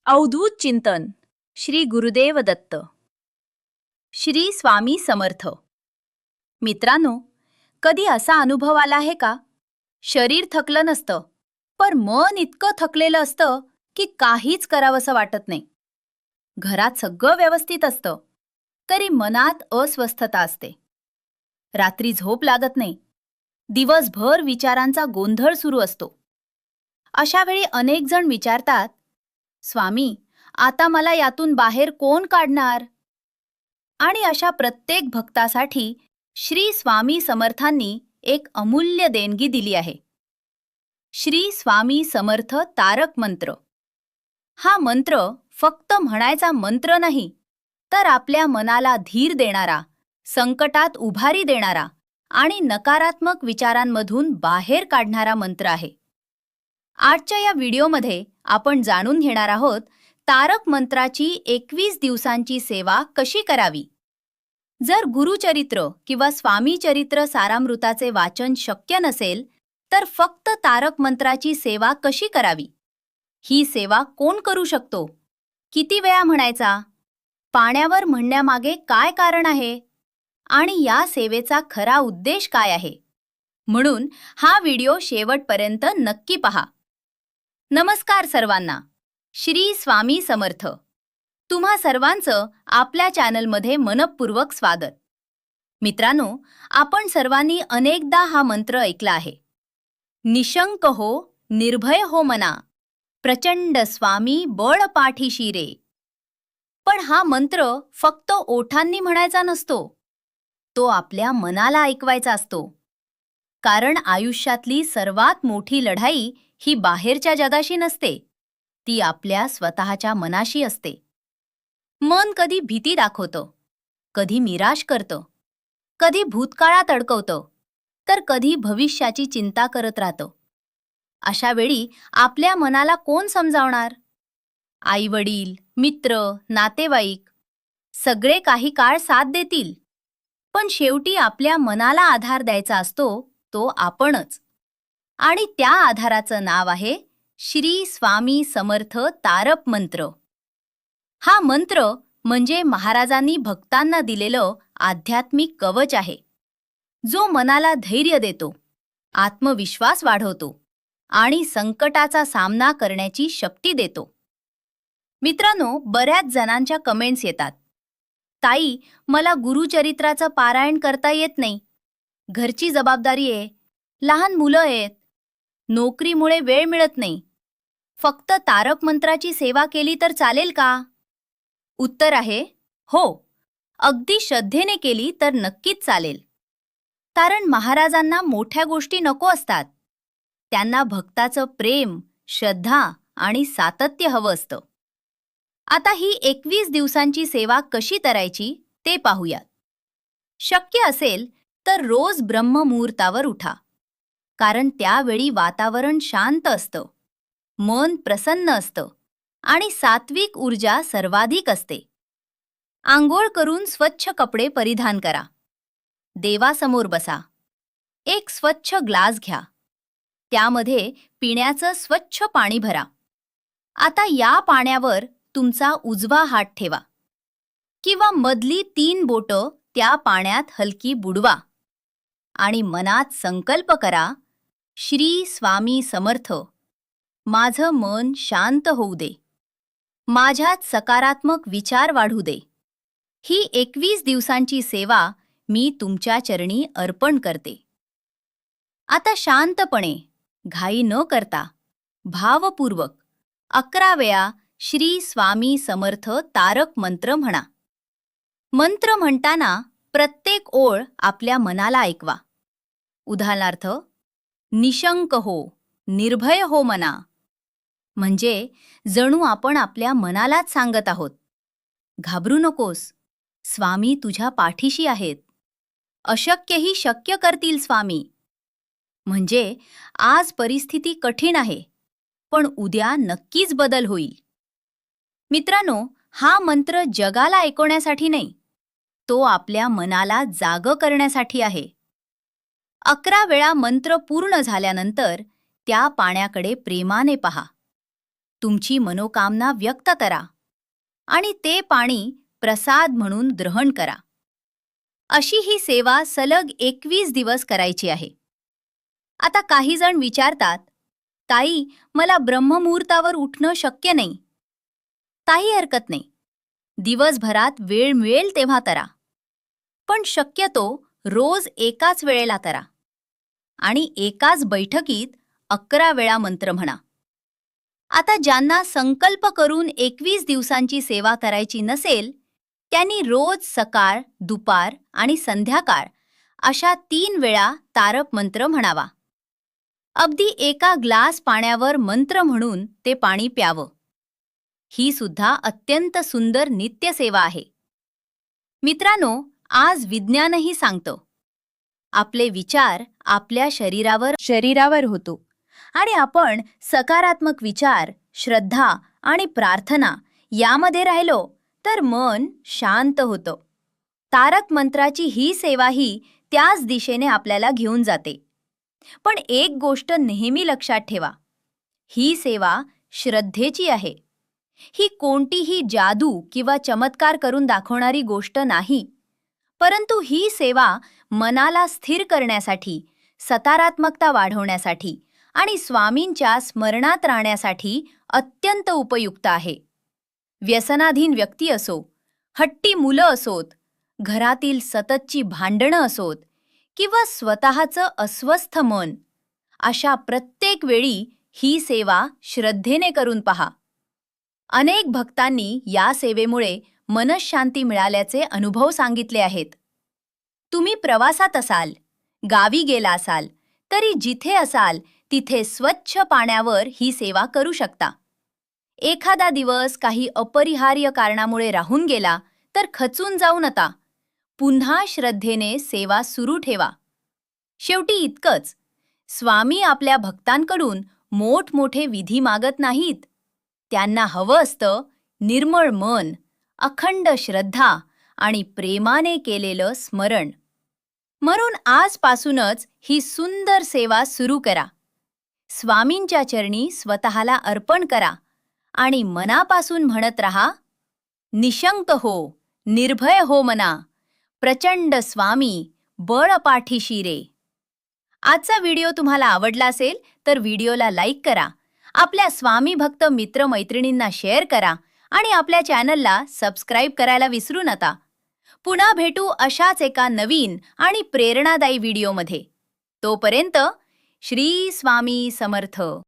अवधूत चिंतन श्री गुरुदेव दत्त. श्री स्वामी समर्थ. मित्रांनो, कधी असा अनुभव आला आहे का? शरीर थकलं नसतं, पण मन इतकं थकलेलं असतं की काहीच करावंसं वाटत नाही. घरात सगळं व्यवस्थित असतं, तरी मनात अस्वस्थता असते. रात्री झोप लागत नाही. दिवसभर विचारांचा गोंधळ सुरू असतो. अशा वेळी अनेक जण विचारतात, स्वामी, आता मला यातून बाहेर कोण काढणार? आणि अशा प्रत्येक भक्तासाठी श्री स्वामी समर्थांनी एक अमूल्य देणगी दिली आहे. श्री स्वामी समर्थ तारक मंत्र. हा मंत्र फक्त म्हणायचा मंत्र नाही, तर आपल्या मनाला धीर देणारा, संकटात उभारी देणारा आणि नकारात्मक विचारांमधून बाहेर काढणारा मंत्र आहे. आजच्या या व्हिडिओमध्ये आपण जाणून घेणार आहोत तारक मंत्राची 21 दिवसांची सेवा कशी करावी. जर गुरुचरित्र किंवा स्वामी चरित्र सारामृताचे वाचन शक्य नसेल, तर फक्त तारक मंत्राची सेवा कशी करावी? ही सेवा कोण करू शकतो? किती वेळा म्हणायचा? पाण्यावर म्हणण्यामागे काय कारण आहे? आणि या सेवेचा खरा उद्देश काय आहे? म्हणून हा व्हिडिओ शेवटपर्यंत नक्की पहा. नमस्कार सर्वांना. श्री स्वामी समर्थ. तुम्हा सर्वांचं आपल्या चॅनलमध्ये मनपूर्वक स्वागत. मित्रांनो, आपण सर्वांनी अनेकदा हा मंत्र ऐकला आहे. निशंक हो, निर्भय हो मना, प्रचंड स्वामी बळ पाठीशी रे. पण हा मंत्र फक्त ओठांनी म्हणायचा नसतो, तो आपल्या मनाला ऐकवायचा असतो. कारण आयुष्यातली सर्वात मोठी लढाई ही बाहेरच्या जगाशी नसते, ती आपल्या स्वतःच्या मनाशी असते. मन कधी भीती दाखवतं, कधी निराश करतं, कधी भूतकाळात अडकवतं, तर कधी भविष्याची चिंता करत राहतं. अशा वेळी आपल्या मनाला कोण समजावणार? आई-वडील, मित्र, नातेवाईक सगळे काही काळ साथ देतील, पण शेवटी आपल्या मनाला आधार द्यायचा असतो तो आपणच. आणि त्या आधाराचं नाव आहे श्री स्वामी समर्थ तारक मंत्र. हा मंत्र म्हणजे महाराजांनी भक्तांना दिलेलं आध्यात्मिक कवच आहे, जो मनाला धैर्य देतो, आत्मविश्वास वाढवतो आणि संकटाचा सामना करण्याची शक्ती देतो. मित्रांनो, बऱ्याच जणांच्या कमेंट्स येतात, ताई, मला गुरुचरित्राचं पारायण करता येत नाही, घरची जबाबदारी आहे, लहान मुलं आहेत, नोकरीमुळे वेळ मिळत नाही, फक्त तारक मंत्राची सेवा केली तर चालेल का? उत्तर आहे हो, अगदी श्रद्धेने केली तर नक्कीच चालेल. कारण महाराजांना मोठ्या गोष्टी नको असतात, त्यांना भक्ताचं प्रेम, श्रद्धा आणि सातत्य हवं असतं. आता ही 21 दिवसांची सेवा कशी करायची ते पाहूयात. शक्य असेल तर रोज ब्रह्ममुहूर्तावर उठा, कारण त्यावेळी वातावरण शांत असतं, मन प्रसन्न असतं आणि सात्विक ऊर्जा सर्वाधिक असते. आंघोळ करून स्वच्छ कपडे परिधान करा. देवासमोर बसा. एक स्वच्छ ग्लास घ्या. त्यामध्ये पिण्याचं स्वच्छ पाणी भरा. आता या पाण्यावर तुमचा उजवा हात ठेवा किंवा मधली 3 बोटं त्या पाण्यात हलकी बुडवा आणि मनात संकल्प करा, श्री स्वामी समर्थ, माझं मन शांत होऊ दे, माझ्यात सकारात्मक विचार वाढू दे. ही 21 दिवसांची सेवा मी तुमच्या चरणी अर्पण करते. आता शांतपणे, घाई न करता, भावपूर्वक 11 वेळा श्री स्वामी समर्थ तारक मंत्र म्हणा. मंत्र म्हणताना प्रत्येक ओळ आपल्या मनाला ऐकवा. उदाहरणार्थ, निशंक हो, निर्भय हो मना. म्हणजे जणू आपण आपल्या मनालाच सांगत आहोत, घाबरू नकोस, स्वामी तुझ्या पाठीशी आहेत, अशक्यही शक्य करतील स्वामी. म्हणजे आज परिस्थिती कठीण आहे, पण उद्या नक्कीच बदल होईल. मित्रांनो, हा मंत्र जगाला ऐकवण्यासाठी नाही, तो आपल्या मनाला जागं करण्यासाठी आहे. 11 वेळा मंत्र पूर्ण झाल्यानंतर त्या पाण्याकडे प्रेमाने पहा. तुमची मनोकामना व्यक्त करा आणि ते पाणी प्रसाद म्हणून ग्रहण करा. अशी ही सेवा सलग 21 दिवस करायची आहे. आता काही जण विचारतात, ताई, मला ब्रह्ममुहूर्तावर उठणं शक्य नाही. काही हरकत नाही. दिवसभरात वेळ मिळेल तेव्हा करा. पण शक्यतो रोज एकाच वेळेला करा आणि एकाच बैठकीत 11 वेळा मंत्र म्हणा. आता ज्यांना संकल्प करून 21 दिवसांची सेवा करायची नसेल, त्यांनी रोज सकाळ, दुपार आणि संध्याकाळ अशा 3 वेळा तारक मंत्र म्हणावा. अगदी एका ग्लास पाण्यावर मंत्र म्हणून ते पाणी प्यावं. ही सुद्धा अत्यंत सुंदर नित्यसेवा आहे. मित्रांनो, आज विज्ञानही सांगतं, आपले विचार आपल्या शरीरावर होतो आणि आपण सकारात्मक विचार, श्रद्धा आणि प्रार्थना यामध्ये राहिलो तर मन शांत होतं. तारक मंत्राची ही सेवाही त्याच दिशेने आपल्याला घेऊन जाते. पण एक गोष्ट नेहमी लक्षात ठेवा, ही सेवा श्रद्धेची आहे. ही कोणतीही जादू किंवा चमत्कार करून दाखवणारी गोष्ट नाही, परंतु ही सेवा मनाला स्थिर करण्यासाठी, सकारात्मकता वाढवण्यासाठी आणि स्वामींच्या स्मरणात राहण्यासाठी अत्यंत उपयुक्त आहे. व्यसनाधीन व्यक्ती असो, हट्टी मुलं असोत, घरातील सततची भांडणं असोत किंवा स्वतःचं अस्वस्थ मन, अशा प्रत्येक वेळी ही सेवा श्रद्धेने करून पहा. अनेक भक्तांनी या सेवेमुळे मनःशांती मिळाल्याचे अनुभव सांगितले आहेत. तुम्ही प्रवासात असाल, गावी गेला असाल, तरी जिथे असाल तिथे स्वच्छ पाण्यावर ही सेवा करू शकता. एखादा दिवस काही अपरिहार्य कारणामुळे राहून गेला तर खचून जाऊ नका. पुन्हा श्रद्धेने सेवा सुरू ठेवा. शेवटी इतकंच, स्वामी आपल्या भक्तांकडून मोठमोठे विधी मागत नाहीत. त्यांना हवं असतं निर्मळ मन, अखंड श्रद्धा आणि प्रेमाने केलेलं स्मरण. म्हणून आजपासूनच ही सुंदर सेवा सुरू करा. स्वामींच्या चरणी स्वतःला अर्पण करा आणि मनापासून म्हणत रहा, निशंक हो, निर्भय हो मना, प्रचंड स्वामी बळ पाठीशी रे. आजचा व्हिडिओ तुम्हाला आवडला असेल तर व्हिडिओला लाईक करा, आपल्या स्वामी भक्त मित्रमैत्रिणींना शेअर करा आणि आपल्या चॅनलला सबस्क्राईब करायला विसरू नका. पुन्हा भेटू अशाच एका नवीन आणि प्रेरणादायी व्हिडिओमध्ये. तोपर्यंत श्री स्वामी समर्थ.